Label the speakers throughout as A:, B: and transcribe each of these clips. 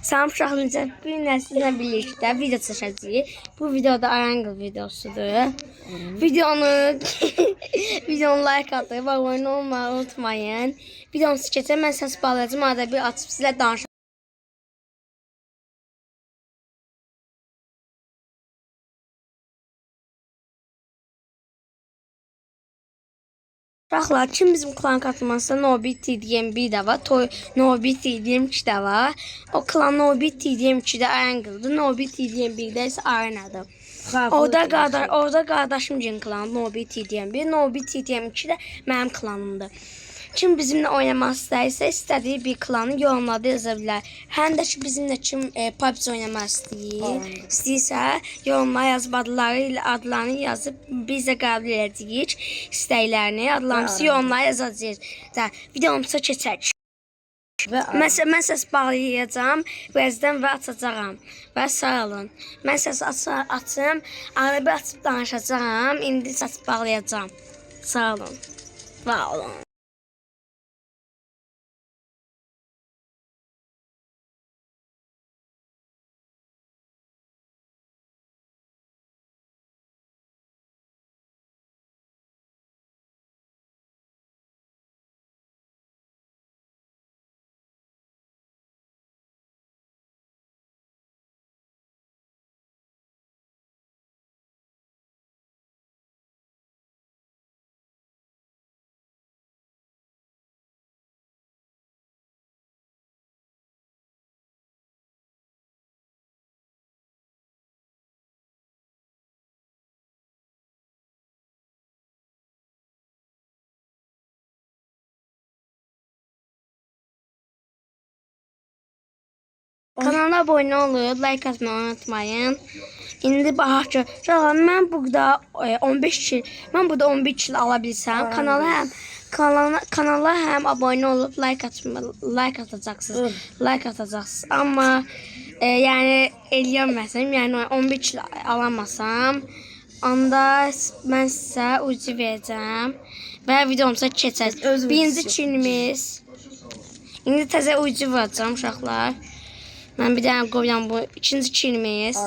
A: Salam uşaqlarınca bir gün sizinlə birlikdə video çəkəcəyik. Bu videoda Aranqıl videosudur. Videonu like atıb abunə olmayı unutmayın. Videomuzu keçək. Mən səs bağlayacağım. Arada bir açıb sizlə danışacağım. Uşaqlar, kim bizim klan katılmasında Nobit TDM 1 də var, Nobit TDM 2 də var. O klan Nobit TDM 2-də Aranqıldır, Nobit TDM 1-də isə Arenadır. Orada qardaşım cin klanı Nobit TDM 1, Nobit TDM 2 də mənim klanımdır. Kim bizimlə oynamaq istəyirsə, istədiyi bir klanı yorumlarda yaza bilər. Həm də ki, bizimlə kim PUBG oynamaq istəyirsə, yorumlara yazıb adlarını yazıb biz də qəbul edəcəyik istəklərini, adlarımızı yorumlara yazacağıq. Videomuza keçək. Mən səs bağlayacağım, birazdan və açacağım. Və sağ olun. Mən səs açım, arada bir açıb danışacağım, indi səs bağlayacağım. Sağ olun. Sağ olun. Kanala abone olun, like atmayı unutmayın. İndi baxaq ki, mən burada 11 il ala bilsəm, kanala həm abone olub like atacaqsınız. Like atacaqsınız. Amma yəni eləyəməsəm, yəni 11 il alamasam, onda mən sizə ucu verəcəm və videomuza keçək. Birinci çinimiz. İndi təzə ucu vuracağım uşaqlar. Mən bir dənə qoyacağım bu ikinci çinimiz.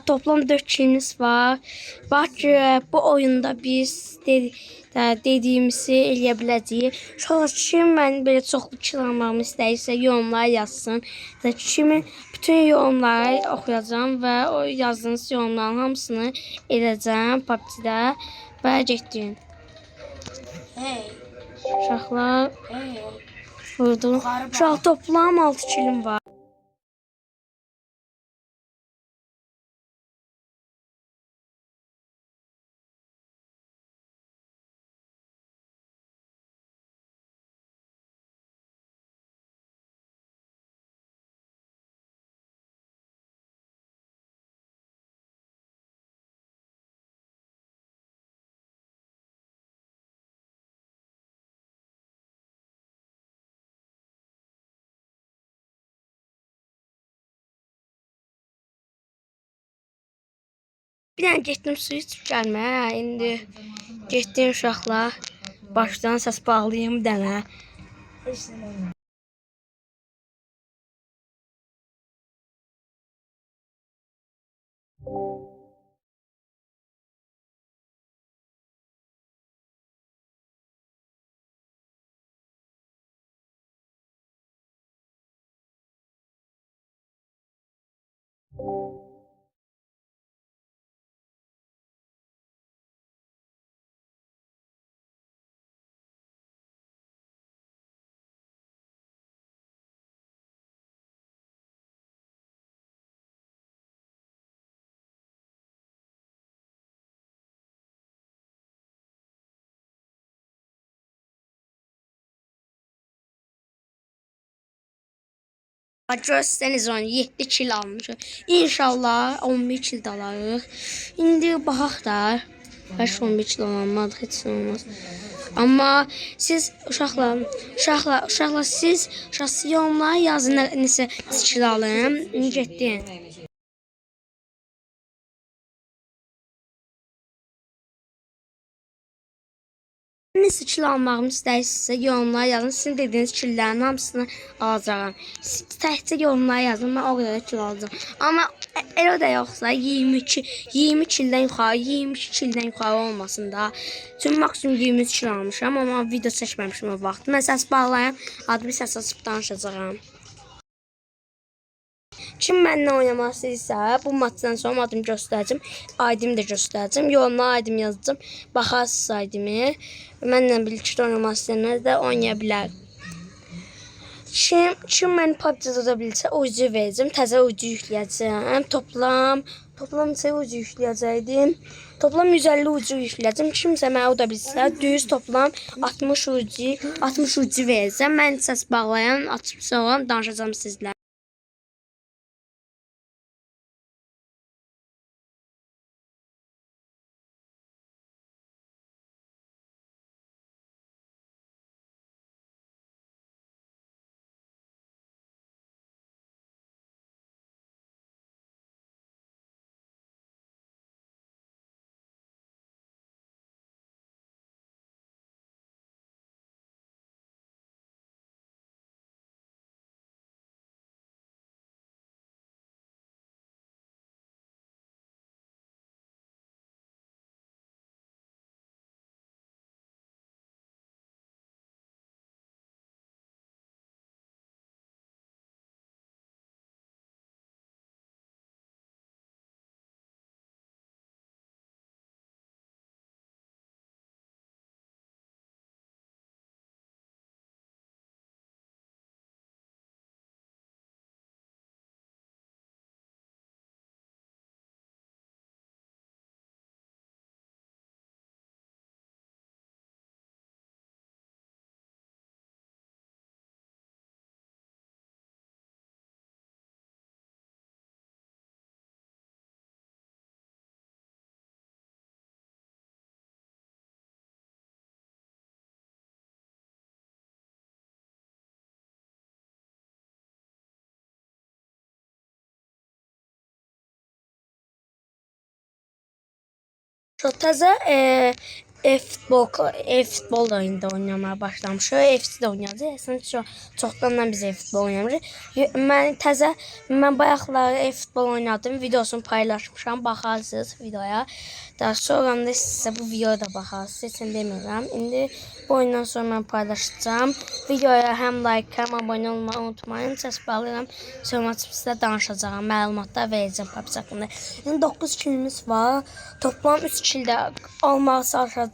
A: Toplam 4 kilimiz var. Bax ki, bu oyunda biz dediyimizi eləyə biləcəyik. Uşaqlar, kim mən belə çoxlu kil almağımı istəyirsə yorumlara yazsın. Kimin bütün yorumları oxuyacağım və o yazdığınız yorumların hamısını edəcəm PUBG-də və getdim. Uşaqlar, vurdum. Uşaq, toplam 6 kilim var. Bir dənə getdim su içib gəlməyə. İndi getdim uşaqlar. Başdan səs bağlayım bir dənə. Görsəniz onu 7 kilo almışıq. İnşallah 11 kilo alarıq. İndi baxaq da. Baş 11 kilo olmadı, heç olmaz. Amma siz uşaqlar siz yorumlara yazın neçə kilo alım. Getdim. Neçə kilo almağımı istəyirsinizsə yorumlara yazın. Sizin dediyiniz killərin hamısını alacağam. Siz təkcə yorumlara yazın. Mən o qədər kilo alacağım. Amma elə də yoxsa 20 kildən yuxarı, 22 kildən yuxarı olmasın da. Çünki maksimum 23 kilo almışam, amma video çəkməmişim o vaxt. Mən səs bağlayam, adımı səs açıb danışacağam. Kim mənimlə oynamaq istəyirsə, bu maçdan sonra adımı göstərəcəm. ID'mi də göstərəcəm. Yorumlara ID'mi yazacağım. Baxarsınız ID'mi. Mənimlə birlikdə oynamaq istəyənlər də oynaya bilər. Kim məni PUBG-də tuta bilsə, o ucu verəcəm. Təzə ucu yükləyəcəm. Toplam neçə ucu yükləyəcəkdim? Toplam 150 ucu yükləyəcəm. Kimsə mənə uda bilsə, düz toplam 60 ucu verəcəm. Mən səs bağlayan, açıb sonra danışacağım sizlə. Çox təzə futbol oyunda oynamaya başlamışıq. FC-də oynayacağıq. Əslində çoxdandan biz futbol oynamırıq. Mən bayaqları futbol oynadım. Videosunu paylaşmışam. Baxarsınız videoya. Daha sonra da sizə bu videoya da baxarsınız. Heç demirəm. İndi bu oyundan sonra mən paylaşacağım. Videoya həm like, həm abunə olmayı unutmayın. Səs bağlayıram. Sonra açıb sizə danışacağım. Məlumatlar verəcəm PUBG haqqında. İndi 9 kilimiz var. Toplam 3 kildə almağı çalışacağıq.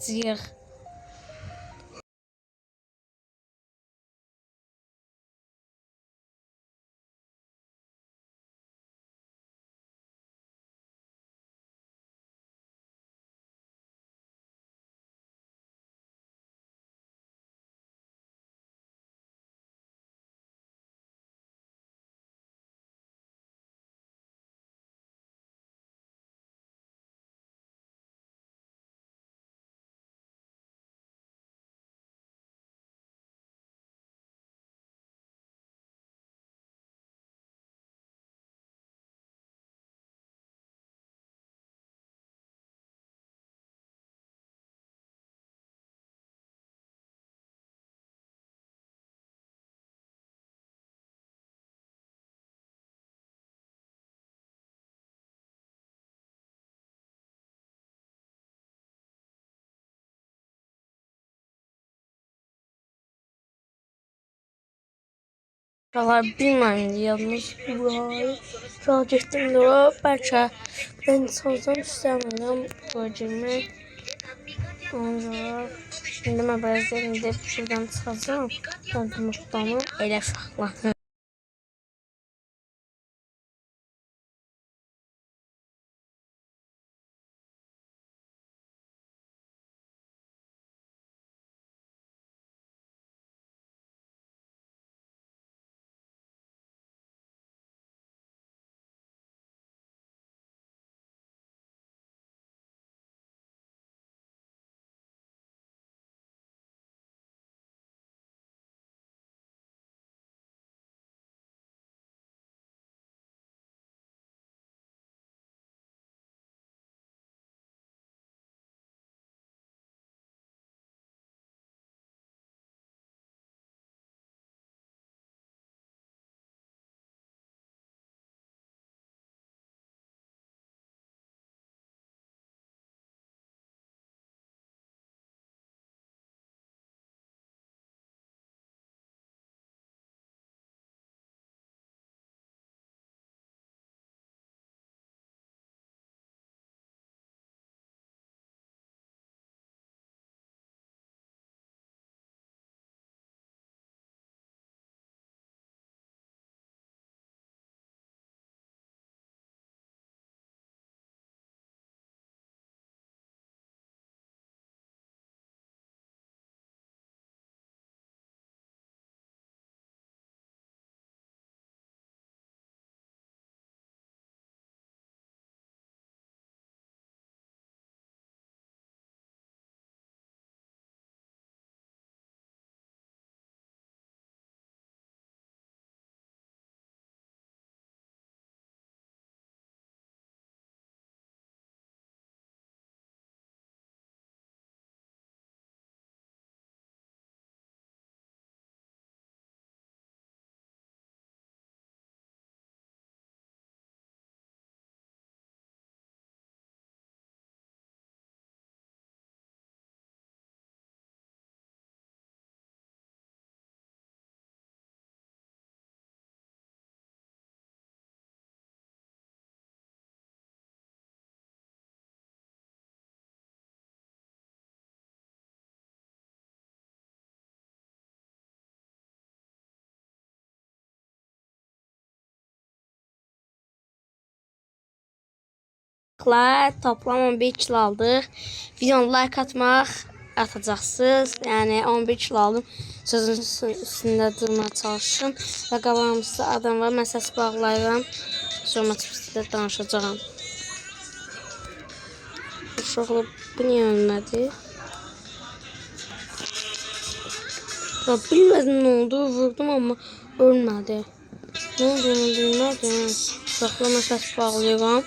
A: Uşaqlar bilməm yalnız burayı. Uşaq getdim də bəlkə ben sazdan istəmirəm girmək. Ancaq indi mən bəzən də şuradan çıxacağam. Qadınlıqdanı elə uşaqlar. Toplam 11 kilo aldıq. Videonu like atacaqsınız. Yəni 11 kilo aldım. Sözün üstündə durmaya çalışın. Və qabağımızda adam var. Mən səs bağlayıram. Sonra çıxışda danışacağam. Uşaqlar bu niyə ölmədi? Bilmədim nə oldu. Vurdum amma ölmədi. Nə olduğunu bilmədim. Uşaqlar mən səs bağlayıram.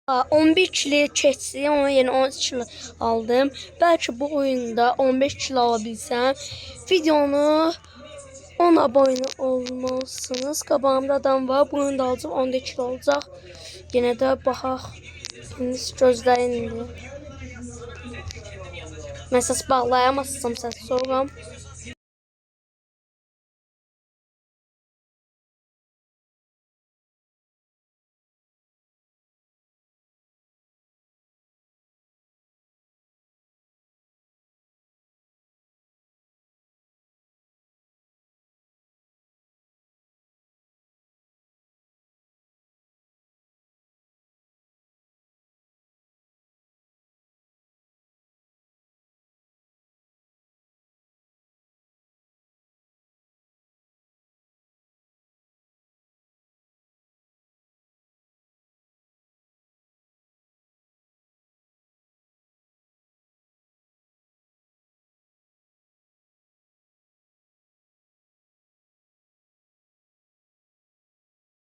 A: 11 kilo keçdi, ona yenə 13 kilo aldım. Bəlkə bu oyunda 15 kilo ala bilsəm. Videonu 10 abunə olmalısınız. Qabağımda adam var. Bu oyunda alacaq 14 kilo olacaq. Yenə də baxaq. İndi gözləyin indi. Mən səs bağlayamazsam səs soğuram.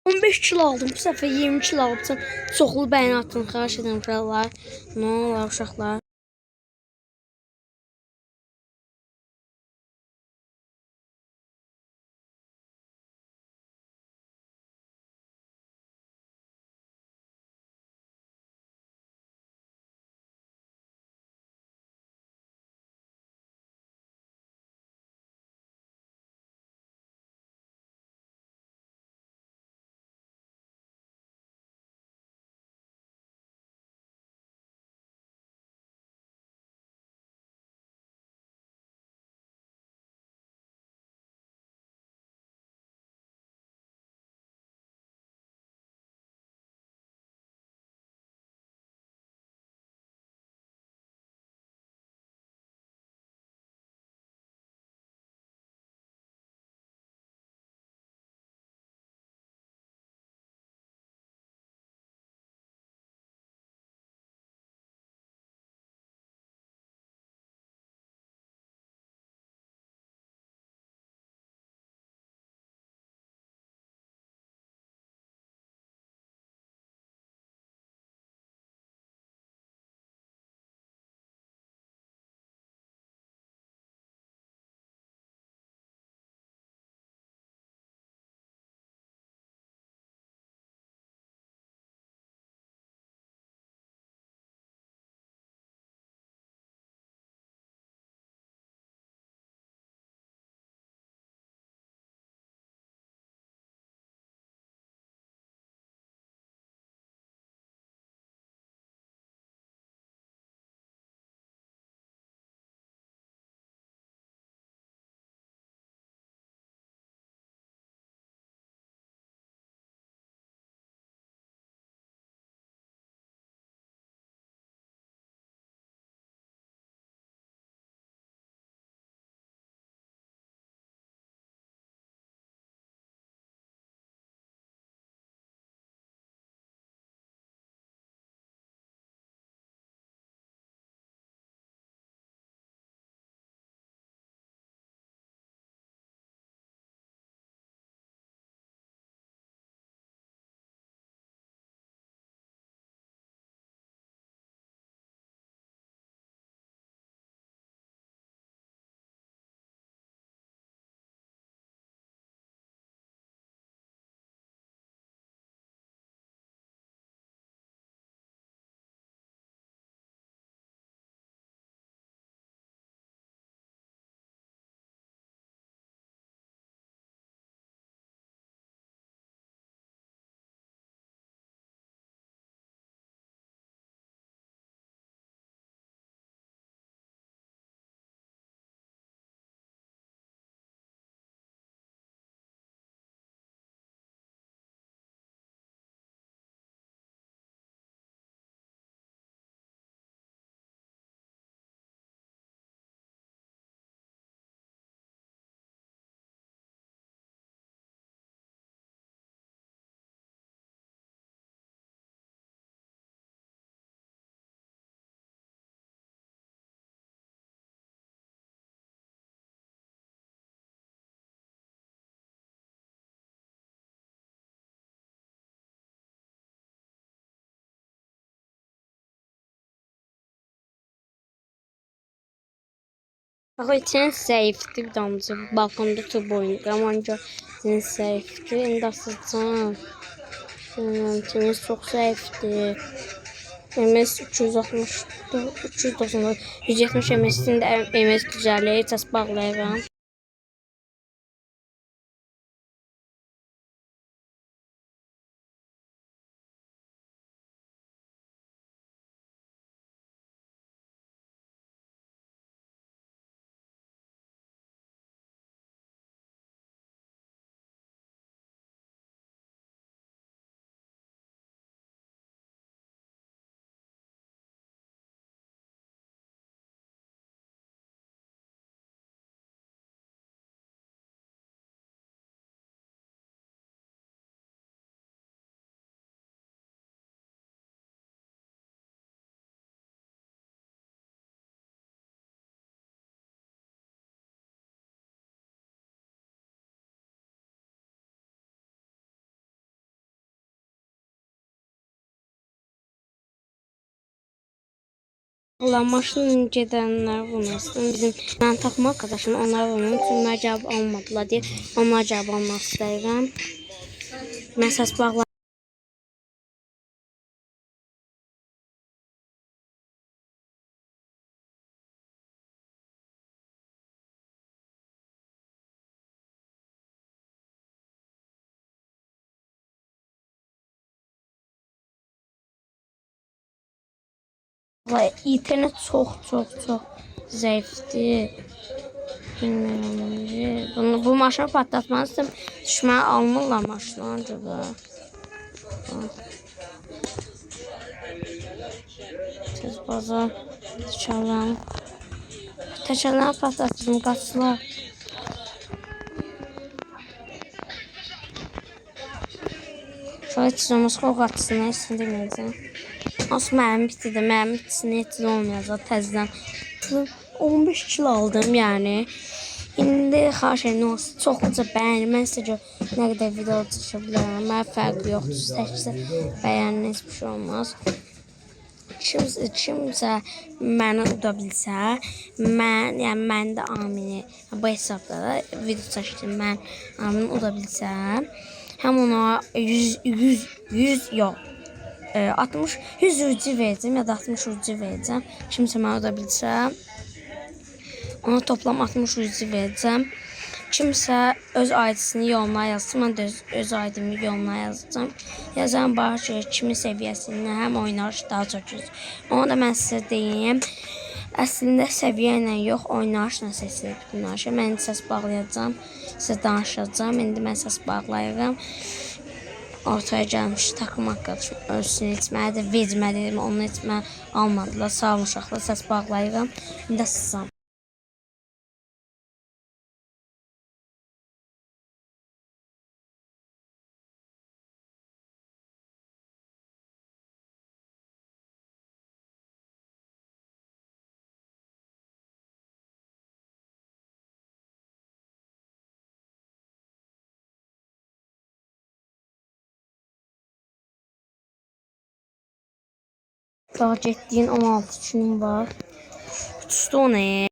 A: On 15 kilo aldım. Bu səfər 20 kilo aldım. Çoxlu bəyən atın. Xahiş edirəm uşaqlar. Nə olar uşaqlar? Bak içine zayıftı bir damcı. Balkonda tut boyunca. Ama önce içine zayıftı. İndi asılcan. İçine çok zayıftı. MS 360, 390, 170 MS'in de MS güzelliği tas bağlayıram. Allah maşının gedənlər bulmasın. Ben takma arkadaşım onlar onun üçün cavab almadılar diye onlar cavab almaq istəyirəm. Mən səs bağlayıram. İnternet çok zayıftı. Bilmiyorum. Bu maşını patlatmazdım. Düşməni almırlar maşını ancaq da. Tez bazar təkərlərini. Təkərlərini patlatdım qaçdılar. Şöyle çizilmiş o qaçsın, heç deməyəcəm. Aslında mənim bitdi də, mənim bitsin heç olmayacaq təzədən. 15 kilo aldım yani. İndi xahiş edirəm olsun. Çoxluca bəyənin. Mən sizə görə nə qədər video çəkə bilərəm. Mənə fərqi yoxdur. Təkcə bəyənin heç bir şey olmaz. Kimsə məni uda bilsə, yəni mən də Amini bu hesabda da video çəkdim. Mən Amini uda bilsəm, həm ona 100 yox. 60 100 ucu verəcəm ya da 60 ucu verəcəm. Kimsə məni uda bilsə, ona toplam 60 ucu verəcəm. Kimsə öz aidisini yoluna yazsın. Mən də öz aidimi yoluna yazacağım. Yazan bahar ki, kimin səviyyəsindən həm oynarış daha çox yüz. Onu da mən sizə deyim. Əslində səviyyə ilə yox, oynarışla səsini bütünləşir. Mən səs bağlayacağım, sizə danışacağım. İndi mən səs bağlayıram. Ortaya gəlmiş takım arkadaşım ölsün etməyə də vecmədim. Onu etmə almadılar. Sağ olun uşaqlar, səs bağlayıram. İndi sizə. Daha getdiyin 16 günüm var. Tutdu o ne?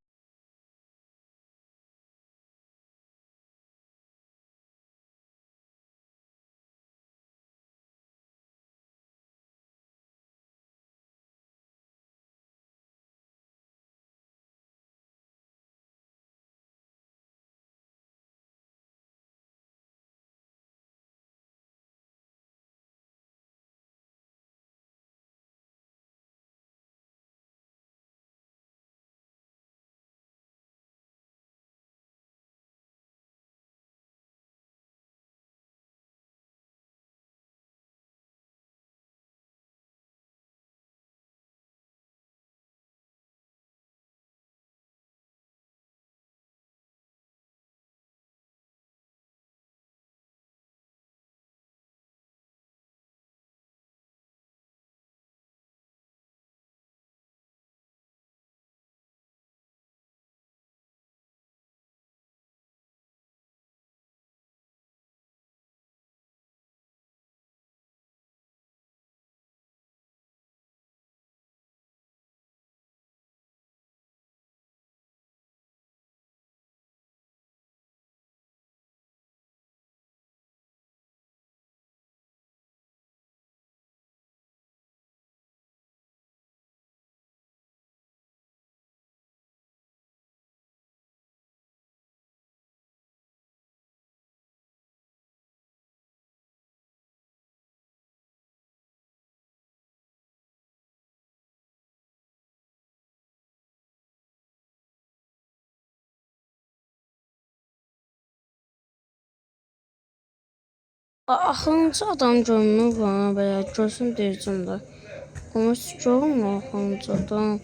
A: Axırıncı adam görünür bana belə görsün deyəcəm də. Onu hiç görmür axırıncı adam.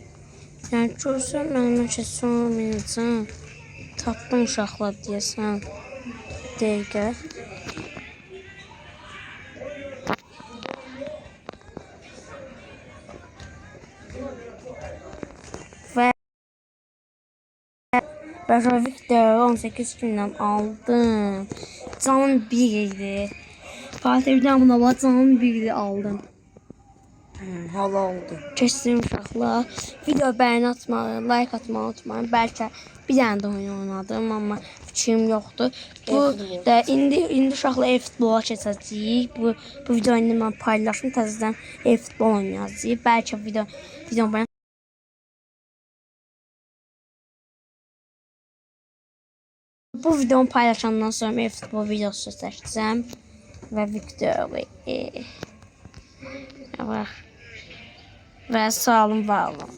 A: Yəni görsəm mənimlə ki sormayacam. Tapdım uşaqlar deyəsən. Dəqiqə. Və Rəşavik də 18 gündən aldım. Canım bir idi. Fatih'den buna bak canım bir idi aldım.
B: Hala oldu.
A: Keçdim uşaqlar. Video bəyəni atmağı, like atmağı unutmayın. Bəlkə bir dənə də oyun oynadım, amma fikrim yoxdur. Bu da indi uşaqlar e-futbola keçəcəyik. Bu videonu indi mən paylaşım, təzədən e-futbol oynayacağıq. Bəlkə video bəyən bu videonu paylaşandan sonra e-futbol videosu çəkəcəm və Victory. Və sağ olun, var olun.